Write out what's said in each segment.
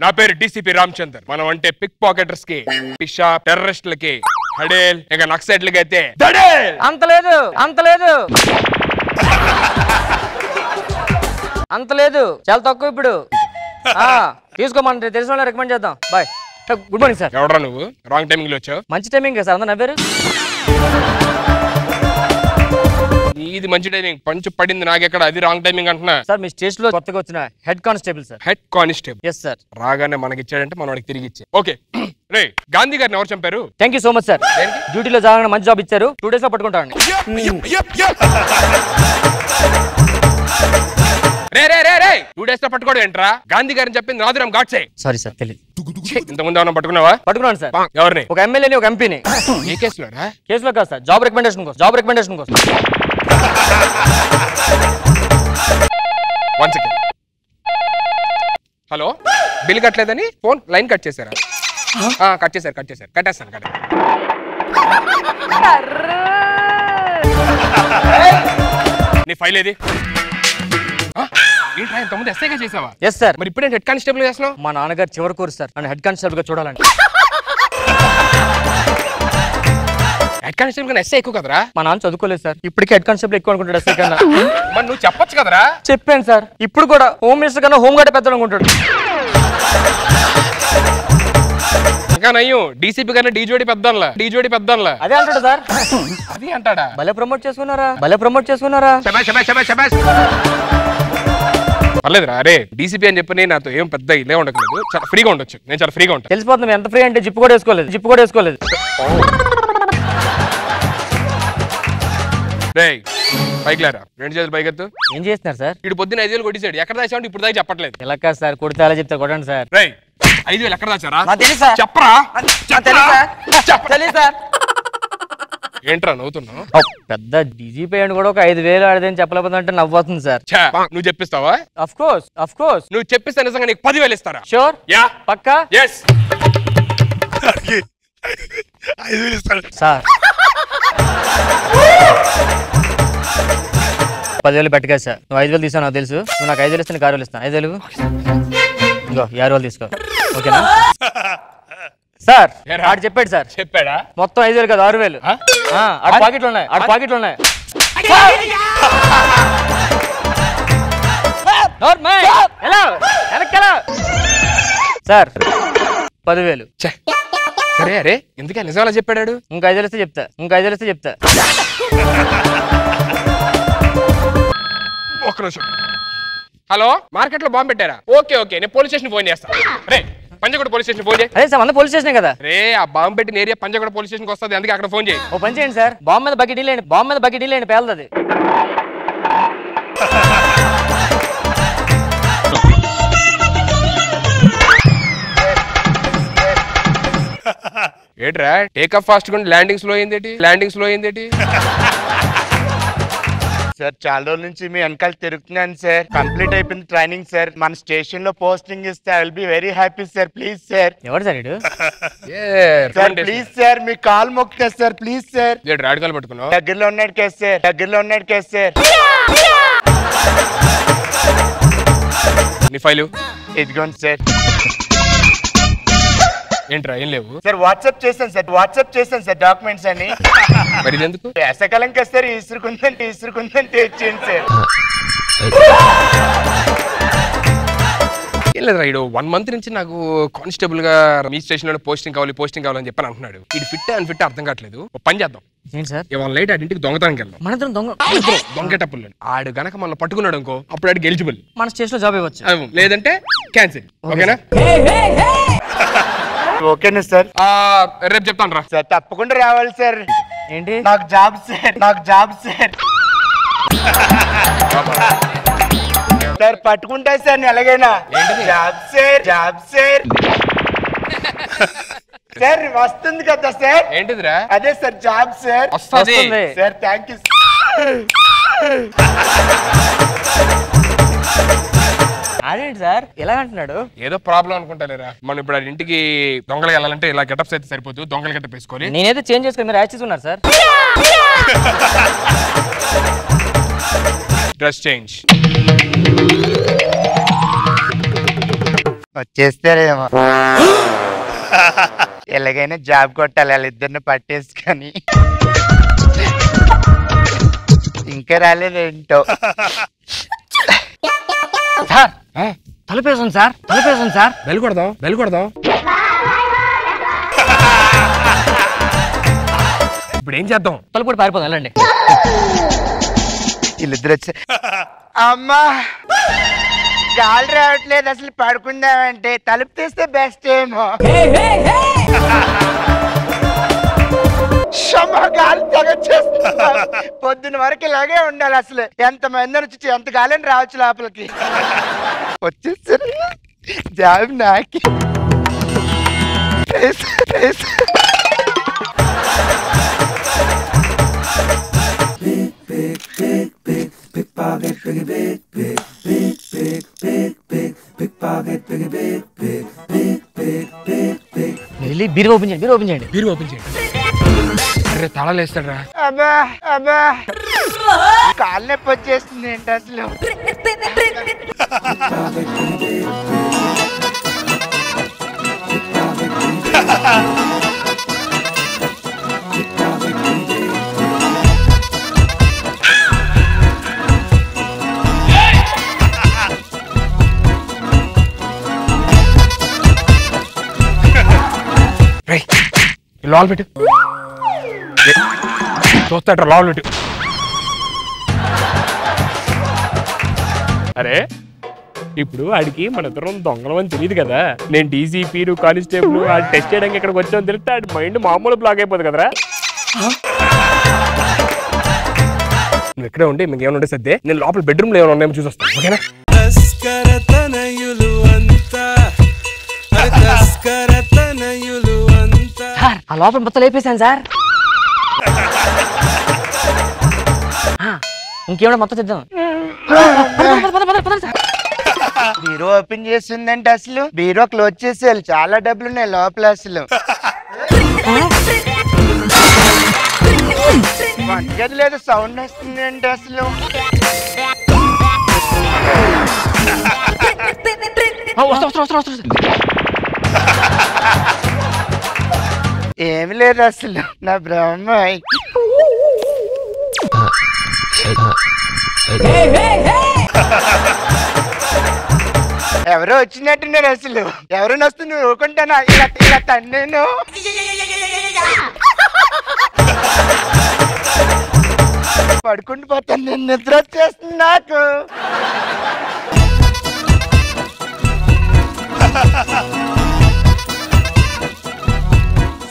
నా పేరు డీసీపీ రామచందర్. మనం అంటే పిక్ పాకెటర్స్ కి, పిషా టెర్రరిస్టులకి, హడేల్ ఇంకా నక్సలైట్లకి అయితే అంత లేదు చాలా తక్కువ ఇప్పుడు. తీసుకోమంటే తెలిసిన వాళ్ళని రికమెండ్ చేద్దాం. బాయ్. Good morning sir. ఎవడరా నువ్వు? రాంగ్ టైమింగ్ లో వచ్చావు. మంచి టైమింగ్ సార్, అందరూ నవ్వారు. ఇది మంచి టైమింగ్, పంచు పడింది నాకెక్కడ, అది రాంగ్ టైమింగ్ అంటున్నా. సార్ మీ స్టేషన్ లో కొత్తగా వచ్చిన head constable sir. Head constable? Yes sir. రాగానే మనకి ఇచ్చాడంటే మనం వాడికి తిరిగి ఇచ్చే. ఓకే రే, గాంధీ గారిని ఎవరు చంపారు? Thank you so much sir. డ్యూటీలో జాగానే మంచి జాబ్ ఇచ్చారు. 2 days లో పట్టుకుంటామండి. రే రే రే రే 2 days లో పట్టుకోవడం ఏంట్రా? గాంధీ గారిని చెప్పింది నాదురామ్ గాడ్సే. సారీ సార్, తెలియదు. ఇంతకుముందు ఏమన్నా పట్టుకున్నావా? పట్టుకున్నాను సార్. ఎవరిని? ఒక ఎమ్మెల్యేని, ఒక ఎంపీని. ఏ కేసులో రా? కేసులో కాదు సార్, జాబ్ రికమెండేషన్ కోసం. 1 second. హలో, బిల్ కట్టలేదని ఫోన్ లైన్ కట్ చేశారా? కట్ చేశారు. కట్టేస్తాను. నీ ఫైల్ ఏది? ఏంట్రా ఇంతకుముందు ఎస్ఐగా చేసావా? Yes sir. మరి ఇప్పుడే హెడ్ కానిస్టేబుల్ చేస్తున్నావు? మా నాన్నగారు చివరి కోరు సార్ నన్ను హెడ్ కానిస్టేబుల్ గా చూడాలని. హెడ్ కానిస్టేబుల్ కన్నా ఎస్ఐ ఎక్కువ కదరా? మా నాన్న చదువుకోలేదు సార్, ఇప్పటికే హెడ్ కానిస్టేబుల్ ఎక్కువ అనుకుంటాడు ఎస్ఐ కన్నా. మరి నువ్వు చెప్పొచ్చు కదరా? చెప్పాను సార్. ఇప్పుడు కూడా హోమ్ మినిస్టర్ కన్నా హోమ్ గార్డ్ పెద్ద అనుకుంటాడు. ఇంకా నయ్యం, డీసీపీ కన్నా డీజోడి పెద్దన్లా. అదే అంటాడు సార్. అది అంటాడా? భలే ప్రమోట్ చేసుకున్నారా. పర్లేదురా. అరే డీసీపీ అని చెప్పని నాతో ఏం పెద్ద ఇల్లే ఉండట్లేదు, చాలా ఫ్రీగా ఉండొచ్చు. నేను చాలా ఫ్రీగా ఉంటాను. తెలిసిపోతుంది ఎంత ఫ్రీ అంటే జిప్పు కూడా వేసుకోలేదు. రేయ్ పైకి లేరా, 2 చేతులు పైకెత్తు. ఏం చేస్తున్నారు సార్? ఇటు పొద్దున్న 5,000 కొట్టేసాడు. ఎక్కడ దాచావు? ఇప్పుడు దాకా చెప్పట్లేదు. ఎలా కాదు సార్, కొడితే అలా చెప్తే కొట్టండి సార్. రేయ్ 5,000 ఎక్కడ దాచారా? చెప్పరా? ఏంట్రా నవ్వుతున్నావు? పెద్ద డీజీపీ అని కూడా ఒక 5,000 ఆడదని చెప్పలేకపోతే అంటే నవ్వుతుంది సార్. నువ్వు చెప్పిస్తావా? Of course. నువ్వు చెప్పిస్తే నిజంగా నీకు 10,000 ఇస్తారా? షూర్. యా పక్కా. ఎస్. 5,000 ఇస్తాను సార్. 10,000 పెట్టగా సార్. నువ్వు 5,000 తీసావు నాకు తెలుసు. నువ్వు నాకు 5,000 ఇస్తే నీకు 6,000 ఇస్తాను. 5,000 ఇంకో 6,000 తీసుకో. ఓకేనా సార్? ఆడు చెప్పాడు సార్. చెప్పాడా? మొత్తం 5,000 కాదు 6,000. ఆడు పాకెట్లు ఉన్నాయి. సార్ 10,000. సరే. అరే ఎందుకే నిజం అలా చెప్పాడు? ఇంకా 5,000 ఇస్తే చెప్తా. ఒక్క నిమిషం. హలో, మార్కెట్ లో బాంబు పెట్టారా? ఓకే నేను పోలీస్ స్టేషన్ ఫోన్ చేస్తాను. రే పంజగుడ పోలీస్ స్టేషన్ ఫోన్ చేయి. అదే సార్, మన పోలీస్ స్టేషన్ కదా. రే ఆ బాంబు పెట్టిన ఏరియా పంజగుడ పోలీస్ స్టేషన్ వస్తుంది, అందుకే అక్కడ ఫోన్ చేయి. ఓ పని చేయండి సార్, బాంబు మీద బకెట్ ఇల్లేండి పేలుతుంది. ఏట్రా టేక్ ఆఫ్ ఫాస్ట్ గా ల్యాండింగ్ స్లో అయిందేటి? సార్ చాలా రోజుల నుంచి మీ వెనకాల తిరుగుతున్నాను సార్. కంప్లీట్ అయిపోయింది ట్రైనింగ్ సార్. మన స్టేషన్ లో పోస్టింగ్ ఇస్తే I will be very happy sir. Please sir. ఎవరు సార్ ఇడు? సార్ ప్లీజ్ సార్, మీ కాల్ మొక్కుతా సార్. Please sir. రాడికాలు పట్టుకున్నావు? దగ్గరలో ఉన్నాడు కేసు సార్. నీ ఫైలు ఇదిగోండి సార్. ఏంట్రా ఏం లేవు? సార్ వాట్సాప్ చేశాను సార్ డాక్యుమెంట్స్ అని. మరి ఎందుకు? వేసకాలం కదా సార్, ఇసురుకుందంటే ఇచ్చేయండి సార్. ఏం లేదు రైడు, 1 month నుంచి నాకు కానిస్టేబుల్ గా మీ స్టేషన్ లో పోస్టింగ్ కావాలని చెప్పని అంటున్నాడు. ఇది ఫిట్ అన్ఫిట్ అర్థం కావట్లేదు. పని చేద్దాం. ఏంటి సార్? ఇవాళ నైట్ ఆడింటికి దొంగతనానికి వెళ్దాం. మన దొంగటప్పులు ఆడు గనక మనం పట్టుకున్నాడు అనుకో, అప్పుడు ఆడికి ఎలిజిబుల్. మన స్టేషన్ లో జాబ్ ఇవ్వచ్చు, లేదంటే క్యాన్సిల్. ఓకేనా? ఓకేనా సార్? రేపు చెప్తాను రా. సార్ తప్పకుండా రావాలి సార్. ఏంటి? నాకు జాబ్ సార్. సార్ పట్టుకుంటా సార్ ఎలాగైనా. Job sir. సార్ వస్తుంది కదా సార్. ఏంటిదిరా? అదే సార్ జాబ్ సార్. వస్తుంది సార్. Thank you. అదేంటి సార్ ఎలా అంటున్నాడు? ఏదో ప్రాబ్లం అనుకుంటాలేరా. మనం ఇప్పుడు ఇంటికి దొంగలు వెళ్ళాలంటే ఇలా గెటప్స్ అయితే సరిపోదు, దొంగల గెటప్ వేసుకోవాలి. నేనైతే చేంజ్ చేసుకుని మీరు యాక్ట్ చేసుకున్నారు సార్. Dress change. వచ్చేస్తారేమో. ఎలాగైనా జాబ్ కొట్టాలి వాళ్ళిద్దరిని పట్టేసుకొని. ఇంకా రాలేదేంటో. సార్ తలుపేసాం సార్, తలుపేసాం సార్. బెల్ కొడదాం, బెల్ కొడదాం. ఇప్పుడు ఏం చేద్దాం? తలుపు కూడా పారిపోదాం, వెళ్ళండి. వీళ్ళిద్దరు వచ్చే. అమ్మా గాలి రావట్లేదు, అసలు పడుకుందామంటే తలుపు తీస్తే బెస్ట్ ఏమో. గాలి తెగొచ్చేస్తున్నా. పొద్దున వరకు ఇలాగే ఉండాలి. అసలు ఎంత మంది వచ్చి ఎంత గాలని రావచ్చు లోపలికి. వచ్చేసారు జాబ్ నాకి. వెళ్ళి బీరు ఓపెన్ చేయండి, బీరు ఓపెన్ చేయండి, బీరు ఓపెన్ చేయండి. అరే తాళాలు వేస్తాడు రా. అబ్బా అబ్బా కాళ్ళు నొప్పి వచ్చేస్తుంది ఏంటి అసలు. లోపల పెట్టు, చూస్తాడు లోపల పెట్టు. అరే ఇప్పుడు ఆడికి మన ఇద్దరం దొంగలం అని తెలియదు కదా. నేను డీసీపీ కానిస్టేబుల్ ఆడు టెస్ట్ చేయడానికి ఇక్కడికి వచ్చామని తెలిస్తే ఆడి మైండ్ మామూలు బ్లాక్ అయిపోతుంది కదరా. నువ్వు ఇక్కడే ఉండి ఇంకేమైనా ఉంటే సర్దే, నేను లోపల బెడ్రూమ్ లో ఏమైనా ఉన్నాయో చూసొస్తాను. ఓకేనా? సార్ ఆ లోపల మొత్తం లేపేశాను సార్. ఇంకేమైనా మొత్తం తెద్దాం. బీరో ఓపెన్ చేస్తుందంటే అసలు బీరో క్లోజ్ చేసేయాలి. చాలా డబ్బులు ఉన్నాయి లోపల. అసలు వంటగది లేదు, సౌండ్ వస్తుంది అంటే అసలు. ఏమి లేదు అసలు, నా బ్రహ్మ. ఎవరో వచ్చినట్టున్నారు అసలు. ఎవరైనా వస్తుంది నువ్వు ఊరుకుంటానా? ఇలా ఇలా తన్నేను. పడుకుంటూ పోతాను, నేను నిద్ర వచ్చేస్తుంది నాకు.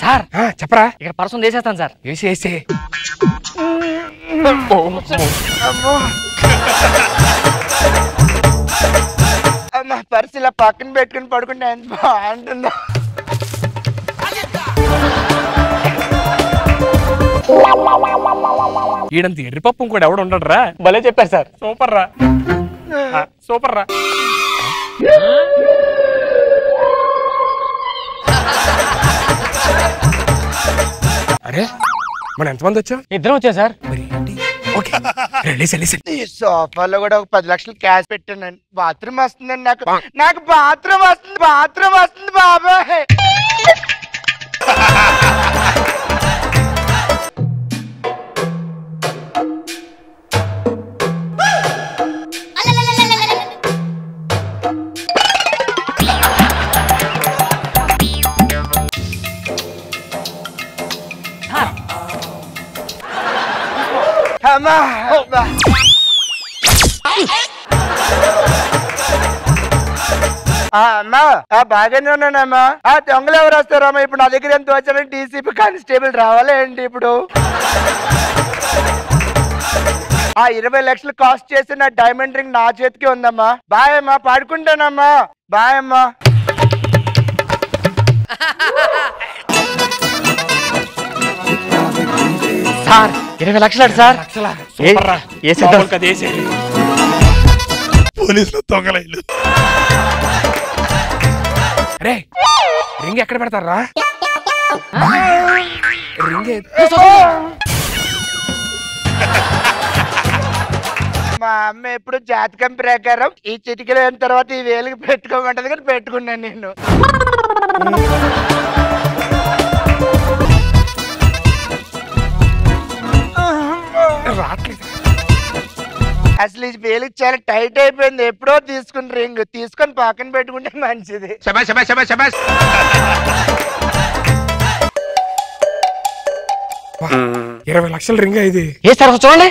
సార్ చెప్పరా. ఇక్కడ పర్సన్ వేసేస్తాను సార్. వేసి వేసే. అమ్మా పర్సు ఇలా పక్కన పెట్టుకుని పడుకుంటే ఎంత బాగుంటుందో. ఈడంత ఎర్రిపప్పు ఇంకోటి ఎవడు ఉండడు రా. భలే చెప్పారు సార్. సూపర్ రా, సూపర్ రా. అరే మనం ఎంతమంది వచ్చాం? ఇద్దరం వచ్చా సార్. ఈ సోఫాలో కూడా ఒక 10 లక్షలు క్యాష్ పెట్టానండి. బాత్రూమ్ వస్తుందండి నాకు. నాకు బాత్రూమ్ వస్తుంది, బాత్రూమ్ వస్తుంది బాబాయ్. అమ్మా అమ్మా బాగానే ఉన్నానమ్మా. దొంగలు ఎవరు వస్తారమ్మా? ఇప్పుడు నా దగ్గర ఎంత వచ్చారని డీసీపీ కానిస్టేబుల్ రావాలా ఏంటి ఇప్పుడు? 20 లక్షలు కాస్ట్ చేసి నా డైమండ్ రింగ్ నా చేతికి ఉందమ్మా. బాయ్ అమ్మా, పాడుకుంటానమ్మా. బాయ్ అమ్మా. సార్ 20 లక్షలు సార్. పోలీసులు దొంగలైలు. అరే రింగ్ ఎక్కడ పెడతారా? రింగ్ మా అమ్మ ఎప్పుడు జాతకం ప్రకారం ఈ చిటికలు అయిన తర్వాత ఈ వేలుకి పెట్టుకోమంటది కానీ పెట్టుకున్నాను నేను. అసలు ఈ వేలికి చాలా టైట్ అయిపోయింది. ఎప్పుడో తీసుకుని రింగ్ తీసుకొని పక్కన పెట్టుకుంటే మంచిది. 20 లక్షల రింగ్ ఇది. ఏ సార్ చూడండి,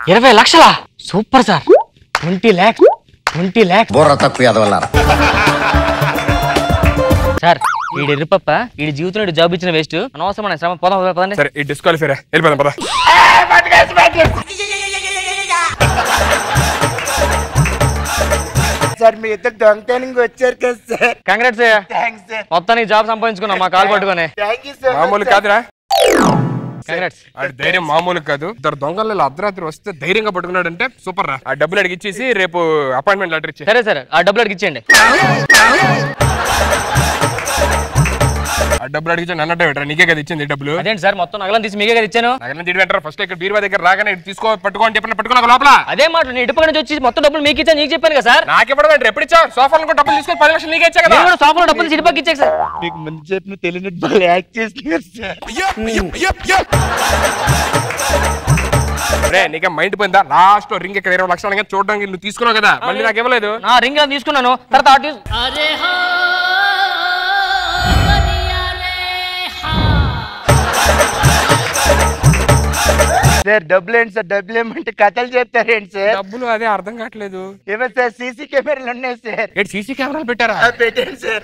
20 లక్షలా? Super sir. 20 lakhs బుర్ర తక్కువ ఎదవల్లారా. సార్ వీడి ఎర్రిపప్ప వీడి జీవితంలో జాబ్ ఇచ్చిన వేస్ట్, అనవసరమైన శ్రమ. పోదాం పదండి. సరే ఈ డిస్క్వాలిఫైరా, వెళ్ళిపోదాం పద. సార్ మీ ఇద్దరు దొంగతనంగా వచ్చారు కదా సార్. కంగ్రాట్స్. Thanks sir. మొత్తానికి జాబ్ సంపాదించుకున్నాం మా కాల్ పట్టుకొని. Thank you sir. మామూలు కాదురా, కంగ్రాట్స్. ఆ ధైర్యం మామూలు కాదు. ఇద్దరు దొంగలు అర్ధరాత్రి వస్తే ధైర్యంగా పట్టుకున్నాడంటే సూపర్ రా. ఆ డబ్బులు అడిగి ఇచ్చేసి రేపు అపాయింట్మెంట్ లెటర్ ఇచ్చే. సరే సార్, ఆ డబ్బులు అడిగి ఇచ్చేయండి. ఆ డబ్బులు అడిగి నన్నట్టు పెట్టరా, నీకే కదా ఇచ్చింది డబ్బులు. అదేంటి సార్, మొత్తం నగలను తీసి మీకే కదా ఇచ్చాను. నగలను తీడి పెట్టరా. ఫస్ట్ ఇక్కడ బీరువా దగ్గర రాగానే తీసుకో పట్టుకో అని చెప్పిన పట్టుకున్నా లోపల. అదే మాట, నేను ఇటుపక్క నుంచి వచ్చి మొత్తం డబ్బులు మీకు ఇచ్చాను, నీకు చెప్పాను కదా సార్. నాకు ఇవ్వడం అంటే ఎప్పుడు ఇచ్చావు? సోఫాలను డబ్బులు తీసుకొని 10 లక్షలు నీకే ఇచ్చా కదా. నేను కూడా సోఫాలో డబ్బులు తీసి ఇటుపక్క ఇచ్చాను సార్. మీకు ముందు చెప్పిన తెలియనట్టు బాగా యాక్ట్ చేస్తున్నారు సార్. నీకే మైండ్ పోయిందా? లాస్ట్ రింగ్ ఇక్కడ 20 లక్షలు చూడడానికి నువ్వు తీసుకున్నావు కదా, మళ్ళీ నాకు ఇవ్వలేదు. నా రింగ్ తీసుకున్నాను తర్వాత సార్ డబ్బులు ఏంటి సార్? డబ్బులు ఏమంటే కథలు చెప్తారేంటి సార్? డబ్బులు అదే అర్థం కావట్లేదు. ఏమో సార్ సీసీ కెమెరాలు ఉన్నాయి సార్. సీసీ కెమెరాలు పెట్టారా? పెట్టండి సార్.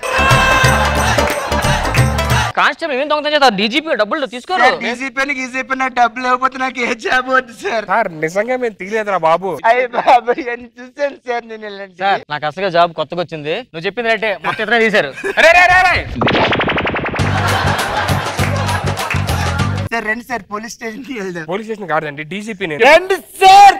కానిస్టేబుల్ ఏం దొంగతనం చేస్తారు? డీజీపీ డబ్బులు తీసుకోరు. డీజీపీ నాకు డబ్బులు ఇవ్వకపోతే నాకు ఏ జాబ్ వద్దు సార్. సార్ నిజంగా మేము తీయలేదురా బాబు. అయ్య బాబు అని చూసాను సార్ నేను. ఇలాంటి సార్ నాకు అసలు జాబ్ కొత్తగా వచ్చింది, నువ్వు చెప్పింది రైటే, మొత్తం ఇతనే తీశారు. సార్ రండి సార్ పోలీస్ స్టేషన్ కి వెళ్దాం. పోలీస్ స్టేషన్ కాదండి, డీజీపీ. రండి సార్.